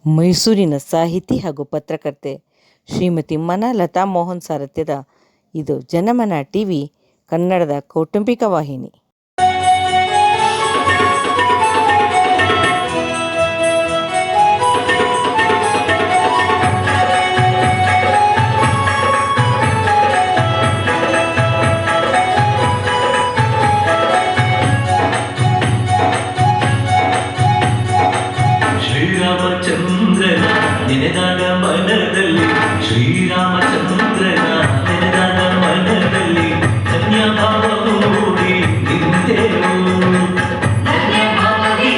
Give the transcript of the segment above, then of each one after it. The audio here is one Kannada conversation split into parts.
ಮೈಸೂರಿನ ಸಾಹಿತಿ ಹಾಗೂ ಪತ್ರಕರ್ತೆ ಶ್ರೀಮತಿ ಮನಲತಾ ಮೋಹನ್ ಸಾರಥ್ಯದ ಇದು ಜನಮನ ಟಿವಿ ಕನ್ನಡದ ಕೌಟುಂಬಿಕ ವಾಹಿನಿ. ಶ್ರೀರಾಮಚಂದ್ರನ ನೆನೆದಾಗ ಮನದಲ್ಲಿ, ಶ್ರೀರಾಮಚಂದ್ರನ ನೆನೆದಾಗ ಮನದಲ್ಲಿ ಧನ್ಯ ಭಾವವು ಮೂಡಿ ನಿಂತೆವು, ಧನ್ಯ ಭಾವದಿ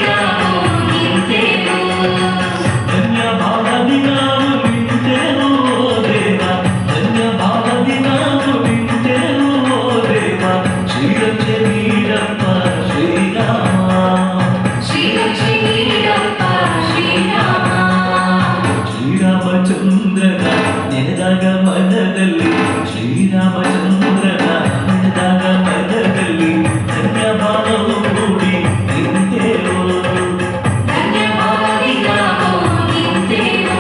ನಾವು ನಿಂತೆವು ದೇವ, ಧನ್ಯ ಭಾವದಿ ನಾವು ನಿಂತೆವು ದೇವ. ಶ್ರೀರಕ್ಷೆ ನೀಡಪ್ಪ ಶ್ರೀರಾಮ, ಶ್ರೀರಕ್ಷೆ ನೀಡಪ್ಪ ಶ್ರೀರಾಮ. ಶ್ರೀರಾಮಚಂದ್ರನ ನೆನೆದಾಗ ಮನದಲ್ಲಿ, ಶ್ರೀರಾಮಚಂದ್ರನ ನೆನೆದಾಗ ಮನದಲ್ಲಿ ಧನ್ಯ ಭಾವವು ಮೂಡಿ ನಿಂತೆವು, ಧನ್ಯ ಭಾವದಿ ನಾವು ನಿಂತೆವು.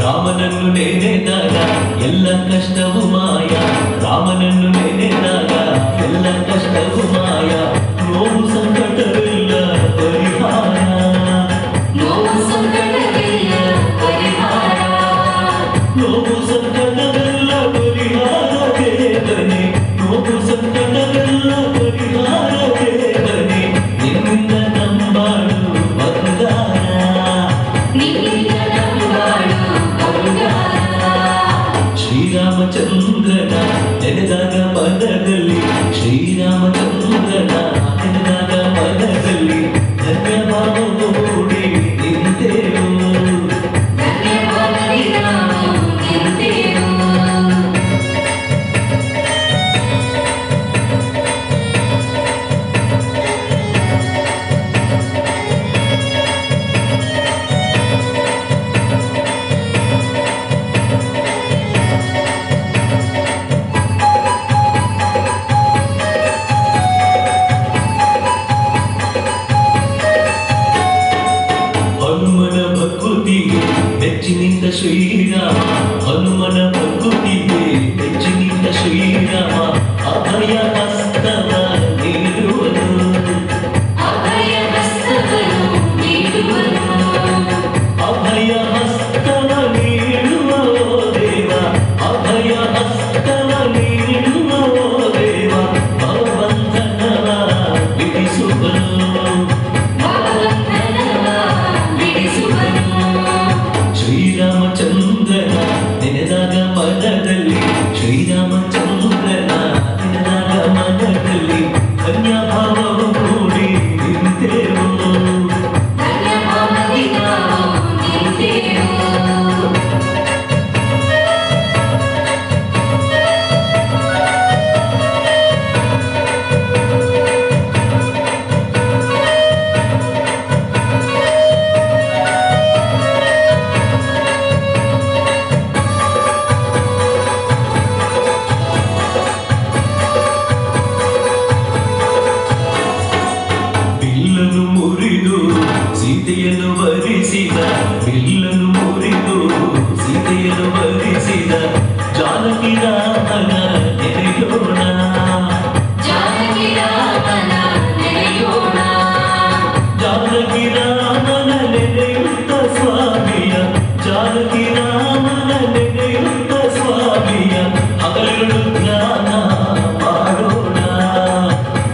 ರಾಮನನ್ನು ನೆನೆದಾಗ ಎಲ್ಲ ಕಷ್ಟವು ಮಾಯ, ರಾಮನನ್ನು ನೆನೆದಾಗ ಎಲ್ಲ ಕಷ್ಟವು ಮಾಯ. ನೋವು ಸಂಕಟವೆಲ್ಲ ಪರಿಹಾರ, ನೋವು ಸಂಕಟವೆಲ್ಲ ಪರಿಹಾರ, ನೋವು ಸಂಕಟವೆಲ್ಲ ಪರಿಹಾರ ದೇವನೇ, ನೋವು ಸಂಕಟವೆಲ್ಲ ಪರಿಹಾರ ದೇವನೇ. ನಿನ್ನಿಂದ ನಂಬಾಡು ಬಂಗಾರ, ನಿನ್ನಿಂದ ನಂಬಾಡು ಶ್ರೀರಾಮಚಂದ್ರನ ನೆನೆದಾಗ ಮನದಲ್ಲಿ, ಶ್ರೀರಾಮಚಂದ್ರನ ನೆನೆದಾಗ ಮನದಲ್ಲಿ ಧನ್ಯ ಭಾವವು ಮೂಡಿ ನಿಂತೆವು, ಧನ್ಯ ಭಾವದಿ ನಾವು ನಿಂತೆವು. ಹನುಮನ ಭಕ್ತಿಗೆ ಮೆಚ್ಚಿನಿಂದ ಶ್ರೀರಾಮ, ಹನುಮನ ಭಕ್ತಿಗೆ ಮೆಚ್ಚಿನಿಂದ ಶ್ರೀರಾಮ. ಅಭಯ ಹಸ್ತವ ನೀಡುವನು, ಅಭಯ ಹಸ್ತವನು ನೀಡುವನು, ಅಭಯ ಹಸ್ತವ ನೀಡುವ ದೇವ, ಅಭಯ ಹಸ್ತವ ನೀಡುವ ದೇವ. ಭವಬಂಧನವ ಬಿಡಿಸುವನು, ಶ್ರೀರಾಮಚಂದ್ರನ ನೆನೆದಾಗ ಮನದಲ್ಲಿ, ಶ್ರೀರಾಮಚಂದ್ರನ ನೆನೆದಾಗ ಮನದಲ್ಲಿ ಧನ್ಯ ಭಾವವು ಮೂಡಿ ನಿಂತೆವು, ಧನ್ಯ ಭಾವದಿ ನಾವು ನಿಂತೆವು. ಬಿಲ್ಲನ್ನು ಮುರಿದು ಸೀತೆಯನ್ನು ವರಿಸಿದ, ಬಿಲ್ಲನ್ನು ಮುರಿದು ಸೀತೆಯನ್ನು ವರಿಸಿದ ಜಾನಕಿ ರಾಮನ ನೆನೆಯೋಣ, ಜಾನಕಿ ರಾಮನ ನೆನೆಯೋಣ, ಜಾನಕಿ ರಾಮನ ನೆನೆಯುತ್ತ ಸ್ವಾಮಿಯ, ಜಾನಕಿ ರಾಮನ ನೆನೆಯುತ್ತ ಸ್ವಾಮಿಯ. ಹಗಲಿರುಳು ಜ್ಞಾನ ಮಾಡೋಣ,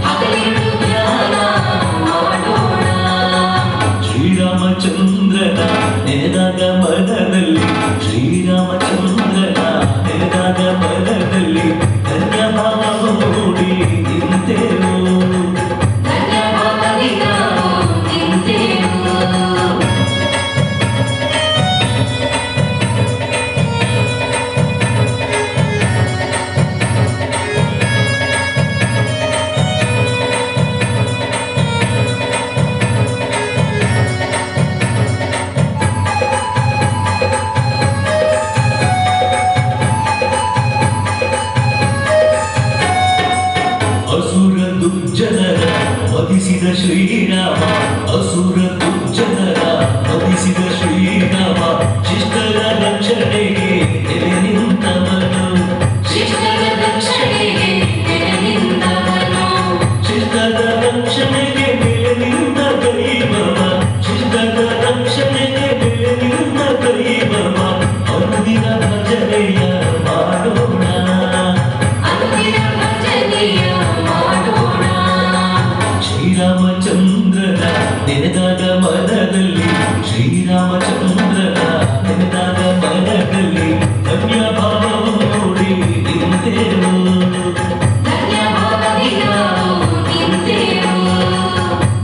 ಹಗಲಿರುಳು ಜ್ಞಾನ ಮಾಡೋಣ. ಶ್ರೀರಾಮಚಂದ್ರನ ನೆನೆದಾಗ ಮನದಲ್ಲಿ, ಶ್ರೀರಾಮಚಂದ್ರನ ನೆನೆದಾಗ ಮನದಲ್ಲಿ ವರಿಸಿದ ಶ್ರೀರಾಮ ಅಸುರ ದುರ್ಜನರ ವಧಿಸಿದ ಶ್ರೀರಾಮ ಶಿಷ್ಟರ ರಕ್ಷಣೆಗೆ ಎಲೆ ನಿಂತವನು ಶಿಷ್ಟರ ರಕ್ಷಣೆಗೆ ಎಲೆ ನಿಂತವನು ಶಿಷ್ಟದ ರಕ್ಷಣೆಗೆ ಬೆಲೆ ನಿಂತ ದೈವವ ಶಿಷ್ಟದ ರಕ್ಷಣೆಗೆ ಬೆಲೆ ನಿಂತ ದೈವವ ಅನುದಿನ ಭಜನೆಯ ಮಾಡೋಣ ಅನುದಿನ ಭಜನೆಯ ಮಾಡೋಣ ಶ್ರೀರಾಮಚಂದ್ರನ ನೆನೆದಾಗ ಮನದಲ್ಲಿ ಶ್ರೀರಾಮಚಂದ್ರನ ನೆನೆದಾಗ ಮನದಲ್ಲಿ ಧನ್ಯ ಭಾವವು ನೋಡಿ ನಿಂತೆವು ಧನ್ಯ ಭಾವದಿ ನಾವು ನಿಂತೆವು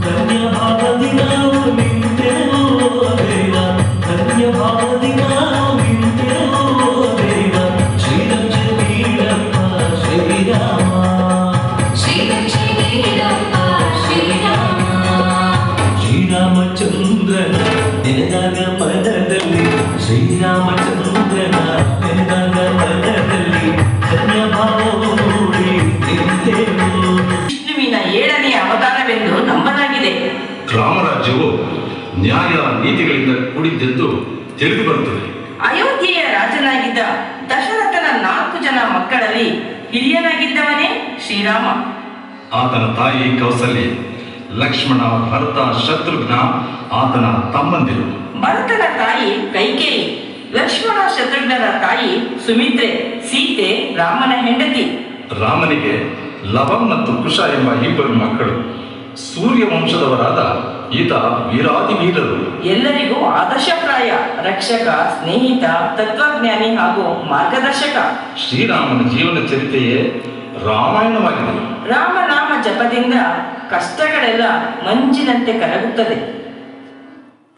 ಧನ್ಯ ಭಾವದಿ ನಾವು ನಿಂತೆವು ದೇವ ಧನ್ಯ ಭಾವದಿ ನಾವು ನಿಂತೆವು ದೇವ ಶ್ರೀರಕ್ಷೆ ನೀಡಪ್ಪ ಶ್ರೀರಾಮ ಶ್ರೀರಕ್ಷೆ ನೀಡಪ್ಪ ಶ್ರೀರಾಮ ಶ್ರೀರಾಮಚಂದ್ರನ ನೆನೆದಾಗ ಮನದಲ್ಲಿ ಶ್ರೀರಾಮಚಂದ್ರನ ನೆನೆದಾಗ ಮನದಲ್ಲಿ ಧನ್ಯ ಭಾವವು ಮೂಡಿ ನಿಂತೆವು ವಿಷ್ಣುವಿನ 7ನೇ ಅವತಾರವೆಂದು ನಂಬಲಾಗಿದೆ. ರಾಮರಾಜ್ಯವು ನ್ಯಾಯ ನೀತಿಗಳಿಂದ ಕೂಡಿದ್ದೆಂದು ತಿಳಿದು ಬರುತ್ತದೆ. ಅಯೋಧ್ಯೆಯ ರಾಜನಾಗಿದ್ದ ದಶರಥನ 4 ಜನ ಮಕ್ಕಳಲ್ಲಿ ಹಿರಿಯನಾಗಿದ್ದವನೇ ಶ್ರೀರಾಮ. ಆತನ ತಾಯಿ ಕೌಸಲ್ಯ, ಲಕ್ಷ್ಮಣ, ಭರತ, ಶತ್ರುಘ್ನ ಆತನ ತಮ್ಮಂದಿರು. ಭರತನ ತಾಯಿ ಕೈಕೇಯಿ, ಲಕ್ಷ್ಮಣ ಶತ್ರುಘ್ನರ ತಾಯಿ ಸುಮಿತ್ರೆ, ಸೀತೆ ರಾಮನ ಹೆಂಡತಿ. ರಾಮನಿಗೆ ಲವ ಮತ್ತು ಕುಶ ಎಂಬ 2 ಮಕ್ಕಳು. ಸೂರ್ಯ ವಂಶದವರಾದ ಈತ ವೀರಾದಿ ವೀರರು. ಎಲ್ಲರಿಗೂ ಆದರ್ಶಪ್ರಾಯ, ರಕ್ಷಕ, ಸ್ನೇಹಿತ, ತತ್ವಜ್ಞಾನಿ ಹಾಗೂ ಮಾರ್ಗದರ್ಶಕ. ಶ್ರೀರಾಮನ ಜೀವನ ಚರಿತೆಯೇ ರಾಮಾಯಣವಾಗಿದೆ. ರಾಮನಾಮ ಜಪದಿಂದ ಕಷ್ಟಗಳೆಲ್ಲ ಮಂಜಿನಂತೆ ಕರಗುತ್ತದೆ.